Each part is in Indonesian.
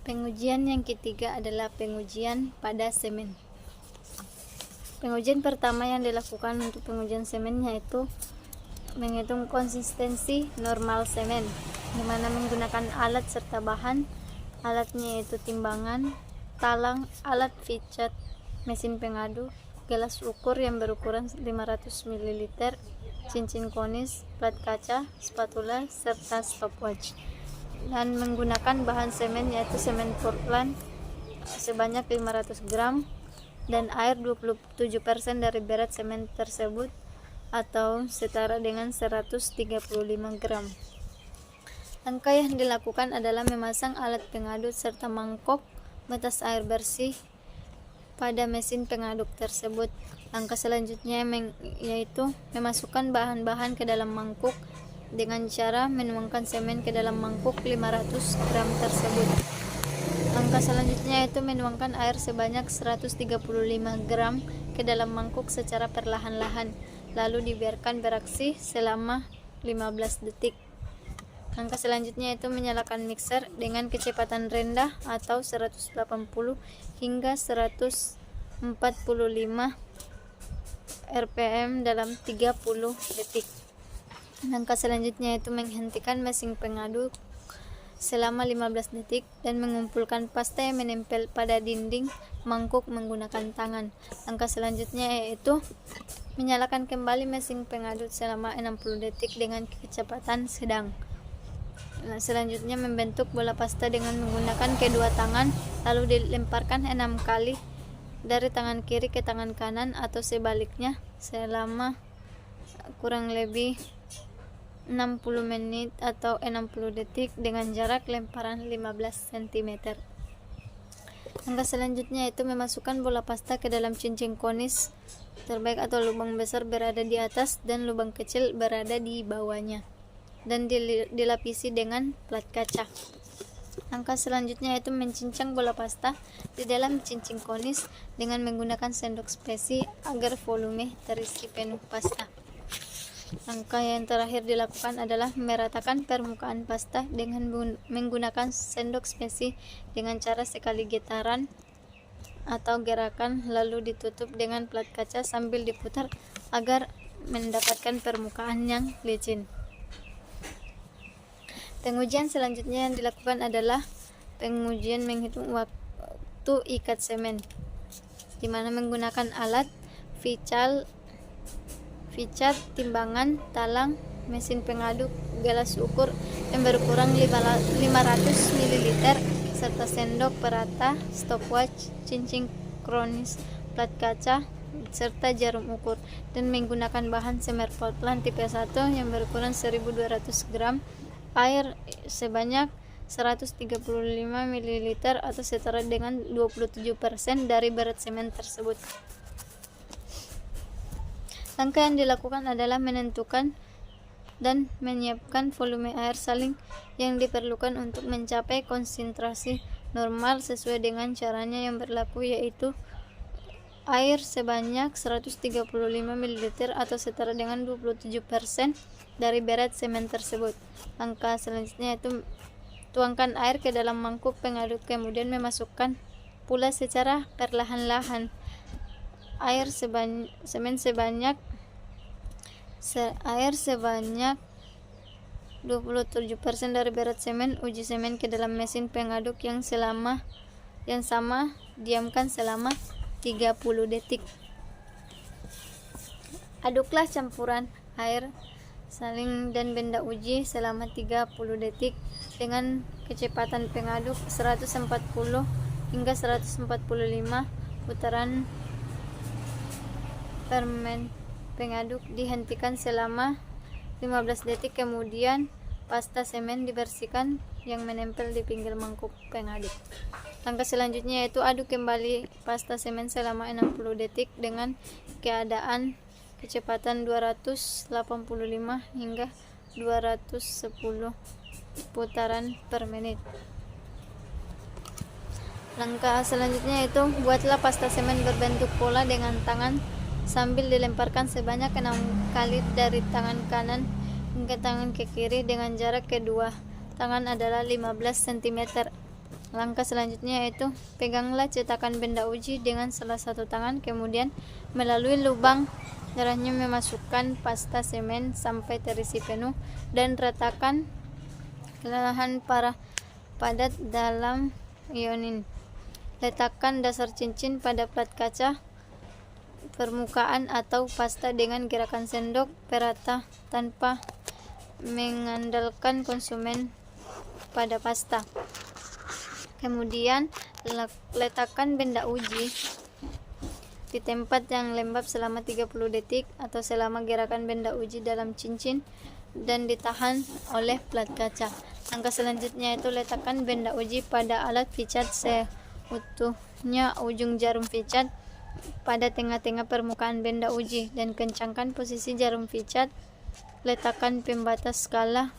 Pengujian yang ketiga adalah pengujian pada semen. Pengujian pertama yang dilakukan untuk pengujian semen yaitu menghitung konsistensi normal semen, di mana menggunakan alat serta bahan. Alatnya yaitu timbangan, talang, alat ficat, mesin pengaduk, gelas ukur yang berukuran 500 ml, cincin konis, plat kaca, spatula, serta stopwatch. Dan menggunakan bahan semen yaitu semen Portland sebanyak 500 gram dan air 27% dari berat semen tersebut atau setara dengan 135 gram. Langkah yang dilakukan adalah memasang alat pengaduk serta mangkok batas air bersih pada mesin pengaduk tersebut. Langkah selanjutnya yaitu memasukkan bahan-bahan ke dalam mangkuk dengan cara menuangkan semen ke dalam mangkuk 500 gram tersebut. Langkah selanjutnya yaitu menuangkan air sebanyak 135 gram ke dalam mangkuk secara perlahan-lahan, lalu dibiarkan beraksi selama 15 detik. Langkah selanjutnya yaitu menyalakan mixer dengan kecepatan rendah atau 180 hingga 145 rpm dalam 30 detik. Langkah selanjutnya yaitu menghentikan mesin pengaduk selama 15 detik dan mengumpulkan pasta yang menempel pada dinding mangkuk menggunakan tangan. Langkah selanjutnya yaitu menyalakan kembali mesin pengaduk selama 60 detik dengan kecepatan sedang. Selanjutnya membentuk bola pasta dengan menggunakan kedua tangan, lalu dilemparkan 6 kali dari tangan kiri ke tangan kanan atau sebaliknya selama kurang lebih 60 menit atau 60 detik dengan jarak lemparan 15 cm. Langkah selanjutnya yaitu memasukkan bola pasta ke dalam cincin konis terbaik atau lubang besar berada di atas dan lubang kecil berada di bawahnya dan dilapisi dengan plat kaca. Langkah selanjutnya yaitu mencincang bola pasta di dalam cincin konis dengan menggunakan sendok spesi agar volume terisi penuh pasta. Langkah yang terakhir dilakukan adalah meratakan permukaan pasta dengan menggunakan sendok spesi dengan cara sekali getaran atau gerakan, lalu ditutup dengan plat kaca sambil diputar agar mendapatkan permukaan yang licin. Pengujian selanjutnya yang dilakukan adalah pengujian menghitung waktu ikat semen, di mana menggunakan alat ficat, timbangan, talang, mesin pengaduk, gelas ukur yang berukuran 500 ml, serta sendok perata, stopwatch, cincin kronis, plat kaca, serta jarum ukur, dan menggunakan bahan semen Portland tipe 1 yang berukuran 1200 gram, air sebanyak 135 ml atau setara dengan 27% dari berat semen tersebut. Langkah yang dilakukan adalah menentukan dan menyiapkan volume air saling yang diperlukan untuk mencapai konsentrasi normal sesuai dengan caranya yang berlaku, yaitu air sebanyak 135 ml atau setara dengan 27% dari berat semen tersebut. Langkah selanjutnya yaitu tuangkan air ke dalam mangkuk pengaduk, kemudian memasukkan pula secara perlahan-lahan air sebanyak 27% dari berat semen. Uji semen ke dalam mesin pengaduk yang sama, diamkan selama 30 detik. Aduklah campuran air saling dan benda uji selama 30 detik dengan kecepatan pengaduk 140 hingga 145 putaran permen pengaduk. Dihentikan selama 15 detik, kemudian pasta semen dibersihkan yang menempel di pinggir mangkuk pengaduk. Langkah selanjutnya yaitu aduk kembali pasta semen selama 60 detik dengan keadaan kecepatan 285 hingga 210 putaran per menit. Langkah selanjutnya yaitu buatlah pasta semen berbentuk pola dengan tangan sambil dilemparkan sebanyak 6 kali dari tangan kanan hingga tangan ke kiri dengan jarak kedua tangan adalah 15 cm. Langkah selanjutnya yaitu peganglah cetakan benda uji dengan salah satu tangan, kemudian melalui lubang darahnya memasukkan pasta semen sampai terisi penuh dan ratakan lahan padat dalam ionin. Letakkan dasar cincin pada plat kaca permukaan atau pasta dengan gerakan sendok perata tanpa mengandalkan konsumen pada pasta. Kemudian letakkan benda uji di tempat yang lembab selama 30 detik atau selama gerakan benda uji dalam cincin dan ditahan oleh plat kaca. Langkah selanjutnya itu letakkan benda uji pada alat pijat seutuhnya ujung jarum pijat pada tengah-tengah permukaan benda uji dan kencangkan posisi jarum pijat. Letakkan pembatas skala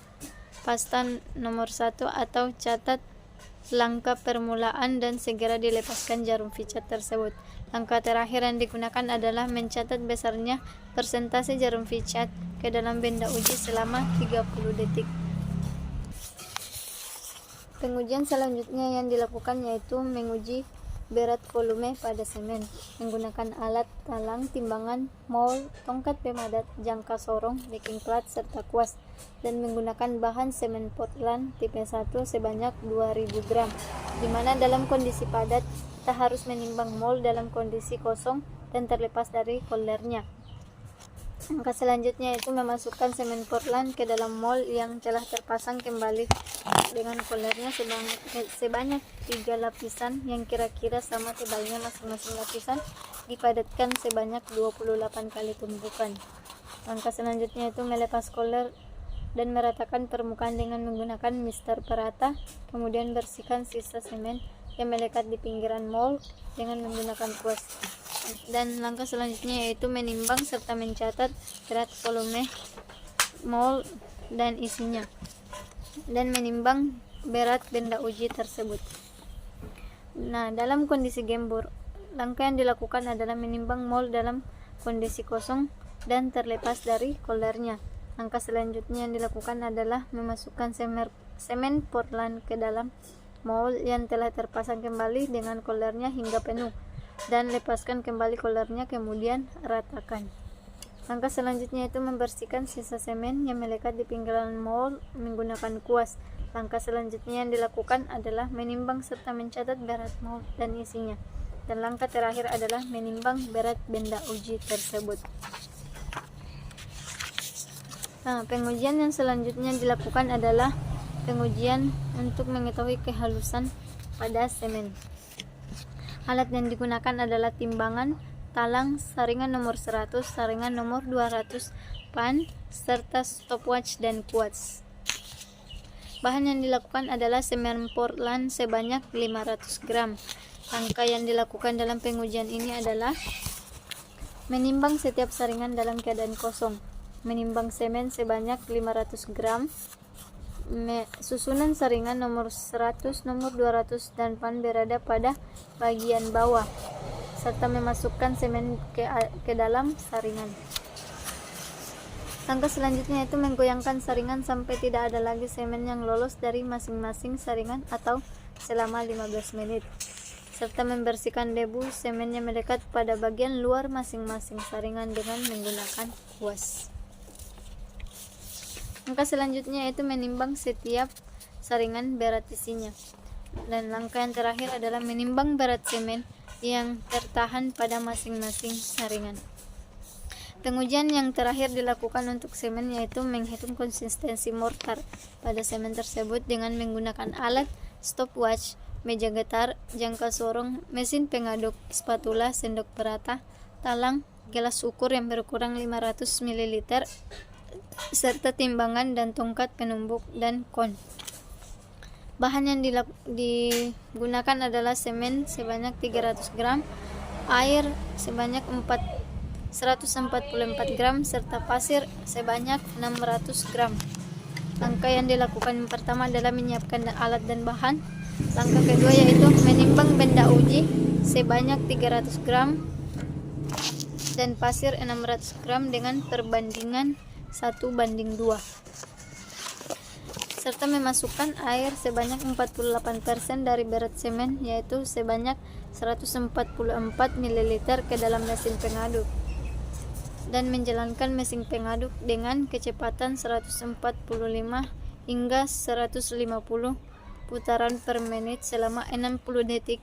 pasta nomor 1 atau catat langkah permulaan dan segera dilepaskan jarum pijat tersebut. Langkah terakhir yang digunakan adalah mencatat besarnya persentase jarum pijat ke dalam benda uji selama 30 detik. Pengujian selanjutnya yang dilakukan yaitu menguji berat volume pada semen menggunakan alat talang, timbangan, mol, tongkat pemadat, jangka sorong, backing plat, serta kuas, dan menggunakan bahan semen Portland tipe 1 sebanyak 2000 gram, di mana dalam kondisi padat kita harus menimbang mol dalam kondisi kosong dan terlepas dari koldernya. Langkah selanjutnya yaitu memasukkan semen Portland ke dalam mol yang telah terpasang kembali dengan koldernya sebanyak 3 lapisan yang kira-kira sama tebalnya masing-masing lapisan, dipadatkan sebanyak 28 kali tumpukan. Langkah selanjutnya itu melepas kolder dan meratakan permukaan dengan menggunakan mister perata, kemudian bersihkan sisa semen yang melekat di pinggiran mol dengan menggunakan kuas. Dan langkah selanjutnya yaitu menimbang serta mencatat berat volume mol dan isinya, dan menimbang berat benda uji tersebut. Nah, dalam kondisi gembur, langkah yang dilakukan adalah menimbang mol dalam kondisi kosong dan terlepas dari koldernya. Langkah selanjutnya yang dilakukan adalah memasukkan semen Portland ke dalam mol yang telah terpasang kembali dengan koldernya hingga penuh, dan lepaskan kembali koldernya, kemudian ratakan. Langkah selanjutnya itu membersihkan sisa semen yang melekat di pinggiran mol menggunakan kuas. Langkah selanjutnya yang dilakukan adalah menimbang serta mencatat berat mol dan isinya. Dan langkah terakhir adalah menimbang berat benda uji tersebut. Nah, pengujian yang selanjutnya dilakukan adalah pengujian untuk mengetahui kehalusan pada semen. Alat yang digunakan adalah timbangan, talang, saringan nomor 100, saringan nomor 200, pan, serta stopwatch dan kuas. Bahan yang dilakukan adalah semen Portland sebanyak 500 gram. Langkah yang dilakukan dalam pengujian ini adalah menimbang setiap saringan dalam keadaan kosong, menimbang semen sebanyak 500 gram, susunan saringan nomor 100, nomor 200, dan pan berada pada bagian bawah, serta memasukkan semen ke dalam saringan. Langkah selanjutnya itu menggoyangkan saringan sampai tidak ada lagi semen yang lolos dari masing-masing saringan atau selama 15 menit, serta membersihkan debu semen yang melekat pada bagian luar masing-masing saringan dengan menggunakan kuas. Langkah selanjutnya yaitu menimbang setiap saringan berat isinya. Dan langkah yang terakhir adalah menimbang berat semen yang tertahan pada masing-masing saringan. Pengujian yang terakhir dilakukan untuk semen yaitu menghitung konsistensi mortar pada semen tersebut dengan menggunakan alat stopwatch, meja getar, jangka sorong, mesin pengaduk, spatula, sendok perata, talang, gelas ukur yang berkurang 500 ml, serta timbangan dan tongkat penumbuk dan kon. Bahan yang digunakan adalah semen sebanyak 300 gram, air sebanyak 144 gram, serta pasir sebanyak 600 gram. Langkah yang dilakukan yang pertama adalah menyiapkan alat dan bahan. Langkah kedua yaitu menimbang benda uji sebanyak 300 gram dan pasir 600 gram dengan perbandingan 1:2. serta memasukkan air sebanyak 48% dari berat semen, yaitu sebanyak 144 ml ke dalam mesin pengaduk, dan menjalankan mesin pengaduk dengan kecepatan 145 hingga 150 putaran per menit selama 60 detik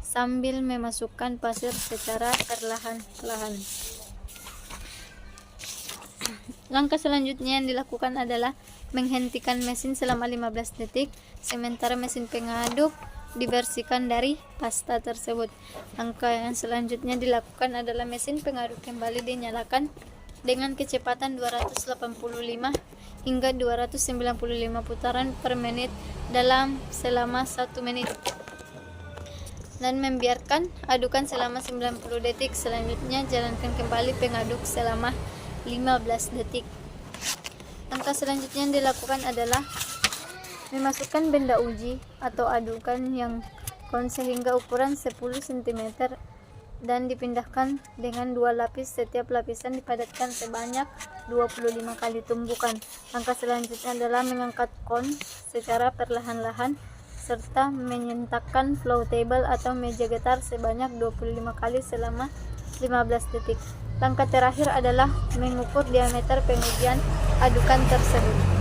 sambil memasukkan pasir secara perlahan-lahan. Langkah selanjutnya yang dilakukan adalah menghentikan mesin selama 15 detik, sementara mesin pengaduk dibersihkan dari pasta tersebut. Langkah yang selanjutnya dilakukan adalah mesin pengaduk kembali dinyalakan dengan kecepatan 285 hingga 295 putaran per menit selama 1 menit, dan membiarkan adukan selama 90 detik. Selanjutnya jalankan kembali pengaduk selama 15 detik. Langkah selanjutnya yang dilakukan adalah memasukkan benda uji atau adukan yang kon sehingga ukuran 10 cm dan dipindahkan dengan 2 lapis. Setiap lapisan dipadatkan sebanyak 25 kali tumbukan. Langkah selanjutnya adalah mengangkat kon secara perlahan-lahan serta menyentakkan flow table atau meja getar sebanyak 25 kali selama 15 detik. Langkah terakhir adalah mengukur diameter pengujian adukan tersebut.